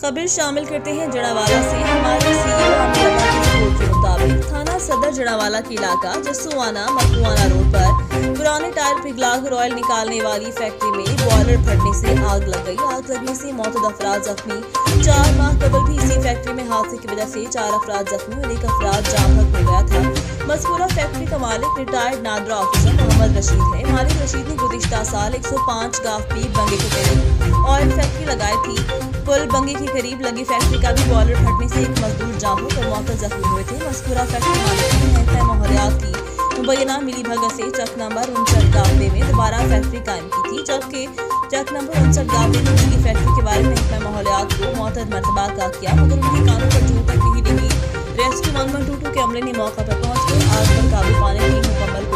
खबर शामिल करते हैं जड़ावाला से। हमारे सीईओ अमित अल्लाह की रिपोर्ट के मुताबिक थाना सदर जड़ावाला के इलाका जस्सुआना मकवाना रोड पर पुराने टायर पिघला कर ऑयल निकालने वाली फैक्ट्री में बॉयलर फटने से आग लग गई। आग लगने से मौजूद अफराद जख्मी। 4 माह कबल भी इसी फैक्ट्री में हादसे की वजह से 4 अफराद जख्मी और 1 अफराद जाम हो गया था। मज़कूरा फैक्ट्री का मालिक रिटायर्ड नादरा ऑफिसर मोहम्मद रशीद है। मालिक रशीद ने गुज़िश्ता साल 105 गाफ पीप बंगे के करीब ऑयल फैक्ट्री लगाई थी। पुल बंगे के करीब लगी फैक्ट्री का भी बॉयलर फटने से 1 मजदूर जाम होकर मौके जख्मी हुए थे। मज़कूरा फैक्ट्री मालिक ने महकमा माहौलियात की मुबैना मिली भगत से चक नंबर 59 गाफे में दोबारा फैक्ट्री कायम की थी, जबकि चक नंबर 59 गाफे में मिली फैक्ट्री के बारे में महकमा माहौलियात को मुअत्तद मरतबा का किया, मगर उन्हें कानून पर जूर तक नहीं लगी। रेस्क्यू 112 के अमले ने मौका पर पहुंचकर आग पर काबू पाने की मुकम्मल